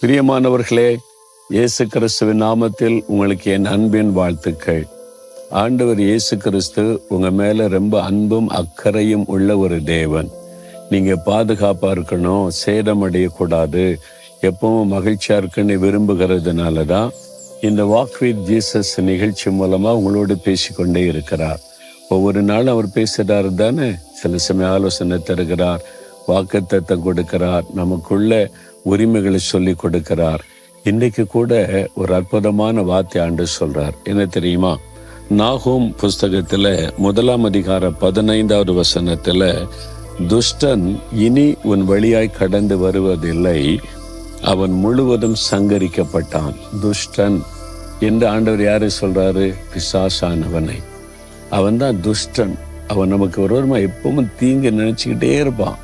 பிரியமானவர்களே, இயேசு கிறிஸ்துவின் நாமத்தில் உங்களுக்கு என் அன்பின் வாழ்த்துக்கள். ஆண்டவர் இயேசு கிறிஸ்து உங்க மேல ரொம்ப அன்பும் அக்கறையும் உள்ள ஒரு தேவன். நீங்க பாதுகாப்பா இருக்கணும், சேதமடையக்கூடாது, எப்பவும் மகிழ்ச்சியா இருக்குன்னு விரும்புகிறதுனாலதான் இந்த வாக் வித் ஜீசஸ் நிகழ்ச்சி மூலமா உங்களோடு பேசிக்கொண்டே இருக்கிறார். ஒவ்வொரு நாளும் அவர் பேசுறாரு தானே. சில சமயம் ஆலோசனை தருகிறார், வாக்குத்தத்தம் கொடுக்கிறார், நமக்குள்ள உரிமைகளை சொல்லி கொடுக்கிறார். இன்றைக்கு கூட ஒரு அற்புதமான வார்த்தை ஆண்டவர் சொல்றார். என்ன தெரியுமா? நாகூம் புஸ்தகத்துல 1 அதிகாரம் 15வது வசனத்துல, துஷ்டன் இனி உன் வழியாய் கடந்து வருவதில்லை, அவன் முழுவதும் சங்கரிக்கப்பட்டான். துஷ்டன் என்று ஆண்டவர் யாரை சொல்றாரு? பிசாசானவனை. அவன் தான் துஷ்டன். அவன் நமக்கு விரோதமா எப்பவும் தீங்கு நினைச்சுக்கிட்டே இருப்பான்.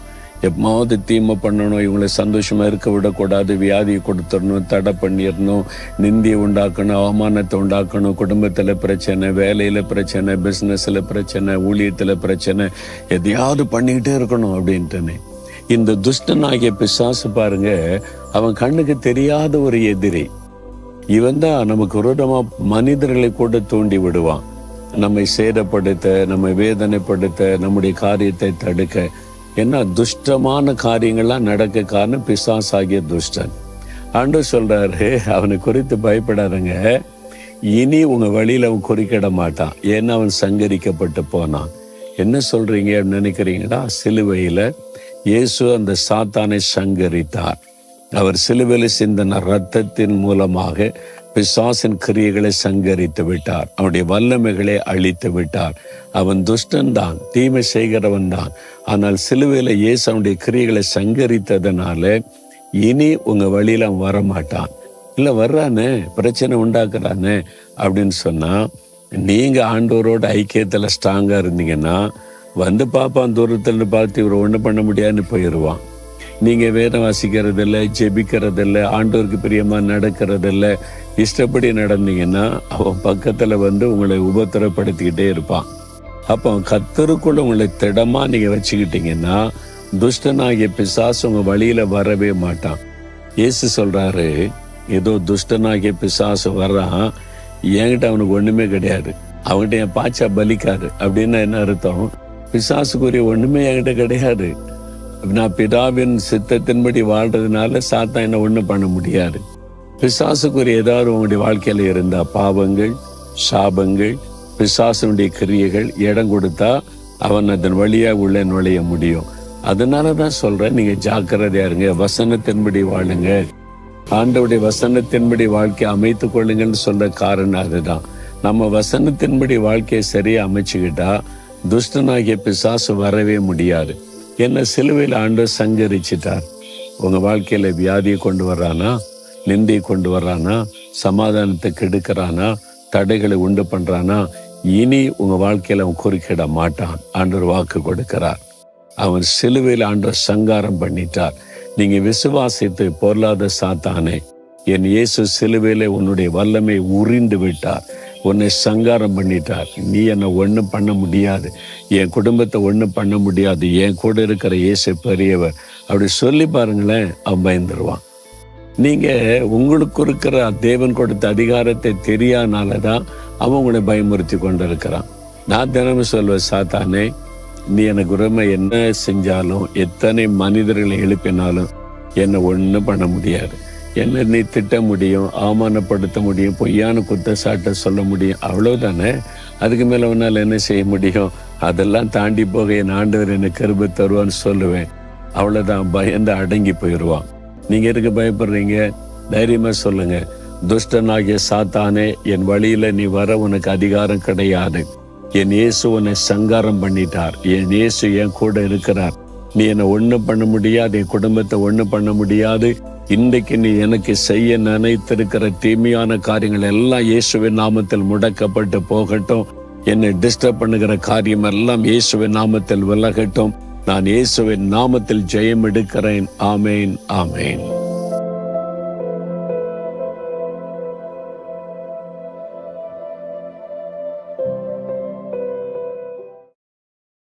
எப்பமாவது தீமை பண்ணணும், இவங்களை சந்தோஷமா இருக்க விடக்கூடாது, வியாதியை கொடுத்துடணும், தடை பண்ணிடணும், நிந்தியை உண்டாக்கணும், அவமானத்தை உண்டாக்கணும், குடும்பத்துல பிரச்சனை, வேலையில பிரச்சனை, பிசினஸ்ல பிரச்சனை, ஊழியத்துல பிரச்சனை, எதையாவது பண்ணிக்கிட்டே இருக்கணும் அப்படின்ட்டுன்னு. இந்த துஷ்டனாகிய பிசாசு பாருங்க, அவன் கண்ணுக்கு தெரியாத ஒரு எதிரி. இவன் தான் நமக்கு விரோதமா மனிதர்களை கூட தூண்டி விடுவான், நம்மை சேதப்படுத்த, நம்மை வேதனைப்படுத்த, நம்முடைய காரியத்தை தடுக்க. ஏன்னா துஷ்டமான காரியங்கள்லாம் நடக்க காரணம் பிசாசாகிய துஷ்டன். ஆண்டவர் சொல்றாரு, அவனை குறித்து பயப்படாதங்க, இனி உங்க வழியில அவன் குறுக்கிட மாட்டான், ஏன்னா அவன் சங்கரிக்கப்பட்டு போனான். என்ன சொல்றீங்க நினைக்கிறீங்களா? சிலுவையில இயேசு அந்த சாத்தானை சங்கரித்தார். அவர் சிலுவையில சிந்தின இரத்தத்தின் மூலமாக பிசாசின் கிரியைகளை சங்கரித்து விட்டார், அவனுடைய வல்லமைகளை அழித்து விட்டார். அவன் துஷ்டன் தான், தீமை செய்கிறவன் தான். ஆனால் சிலுவையில இயேசு அவனுடைய கிரியைகளை சங்கரித்ததுனால இனி உங்க வழியில அவன் வரமாட்டான். இல்ல வர்றானே, பிரச்சனை உண்டாக்குறானே அப்படின்னு சொன்னா, நீங்க ஆண்டவரோட ஐக்கியத்துல ஸ்ட்ராங்கா இருந்தீங்கன்னா வந்து பாப்பான், தூரத்துல பார்த்து இவர் ஒண்ணு பண்ண முடியாதுன்னு போயிடுவான். நீங்க வேதம் வாசிக்கிறதில்ல, ஜெபிக்கிறதில்ல, ஆண்டவருக்கு பிரியமா நடக்கிறதில்ல, இஷ்டப்படி நடந்தீங்கன்னா அவன் பக்கத்துல வந்து உங்களை உபத்திரப்படுத்திக்கிட்டே இருப்பான். அப்போ கர்த்தருக்குள்ள உங்களை திடமா நீங்க வச்சுக்கிட்டீங்கன்னா துஷ்டனாகிய பிசாசு உங்க வழியில வரவே மாட்டான். இயேசு சொல்றாரு, ஏதோ துஷ்டனாகிய பிசாசு வர்றான், என்கிட்ட அவனுக்கு ஒண்ணுமே கிடையாது, அவன்கிட்ட என் பாச்சா பலிக்காது. அப்படின்னா என்ன அர்த்தம்? பிசாசுக்குரிய ஒண்ணுமே என்கிட்ட கிடையாது, நான் பிதாவின் சித்தத்தின்படி வாழ்றதுனால சாத்தான் என்ன ஒண்ணும் பண்ண முடியாது. பிசாசுக்குரிய ஏதாவது உங்களுடைய வாழ்க்கையில இருந்தா, பாவங்கள், சாபங்கள், பிசாசனுடைய கிரியைகள் இடம் கொடுத்தா அவன் அதன் வழியா உள்ள நுழைய முடியும். அதனாலதான் சொல்றேன், நீங்க ஜாக்கிரதையா இருங்க, வசனத்தின்படி வாழுங்க, ஆண்டவருடைய வசனத்தின்படி வாழ்க்கையை அமைத்துக் கொள்ளுங்கன்னு சொல்ற காரணம் அதுதான். நம்ம வசனத்தின்படி வாழ்க்கையை சரியா அமைச்சுக்கிட்டா துஷ்டனாகிய பிசாசு வரவே முடியாது. என்ன சிலுவையில் ஆண்டவர் சங்கரிச்சிட்டார். உங்க வாழ்க்கையில வியாதியை கொண்டு வர்றானா, நிந்தையை கொண்டு வர்றானா, சமாதானத்தை கெடுக்கிறானா, தடைகளை உண்டு பண்றானா, இனி உங்க வாழ்க்கையில அவன் குறுக்கிட மாட்டான். ஆண்டவர் வாக்கு கொடுக்கிறார். அவன் சிலுவையில் ஆண்டவர் சங்காரம் பண்ணிட்டார். நீங்க விசுவாசித்து பொருளாத சாத்தானே, என் இயேசு சிலுவையில உன்னுடைய வல்லமை உறிந்து விட்டார், உன்னை சங்காரம் பண்ணிட்டார். நீ என்னை ஒண்ணும் பண்ண முடியாது, என் குடும்பத்தை ஒண்ணும் பண்ண முடியாது, என் கூட இருக்கிற இயேசு பெரியவர் அப்படி சொல்லி பாருங்களேன், அவன் பயந்துருவான். நீங்க உங்களுக்கு இருக்கிற தேவன் கொடுத்த அதிகாரத்தை தெரியாதனாலதான் அவன் உங்களை பயமுறுத்தி கொண்டு இருக்கிறான். நான் தினமும் சொல்வேன், சாத்தானே, நீ எனக்கு உரிமை என்ன செஞ்சாலும், எத்தனை மனிதர்களை எழுப்பினாலும் என்னை ஒண்ணும் பண்ண முடியாது. என்ன நீ திட்ட முடியும், அவமானப்படுத்த முடியும், பொய்யான குற்றச்சாட்டை சொல்ல முடியும், அவ்வளவுதானே. அதுக்கு மேல உன்னால் என்ன செய்ய முடியும்? அதெல்லாம் தாண்டி போக என் ஆண்டவர் என்னை கிருபை தருவான்னு சொல்லுவேன். அவ்வளவுதான், பயந்து அடங்கி போயிடுவான். நீங்க எதுக்கு பயப்படுறீங்க? தைரியமா சொல்லுங்க, துஷ்டனாகிய சாத்தானே, என் வழியில நீ வர உனக்கு அதிகாரம் கிடையாது. என் இயேசு உன்னை சங்காரம் பண்ணிட்டார், என் இயேசு என் கூட இருக்கிறார். நீ என்னை ஒண்ணும் பண்ண முடியாது, என் குடும்பத்தை ஒண்ணும் பண்ண முடியாது. இன்றைக்கு நீ எனக்கு செய்ய நினைத்திருக்கிற தீமையான காரியங்கள் எல்லாம் இயேசுவின் நாமத்தில் முடக்கப்பட்டு போகட்டும். என்னை டிஸ்டர்ப் பண்ணுகிற காரியம் எல்லாம் இயேசுவின் நாமத்தில் விலகட்டும். நான் இயேசுவின் நாமத்தில் ஜெயம் எடுக்கிறேன். ஆமேன், ஆமேன்.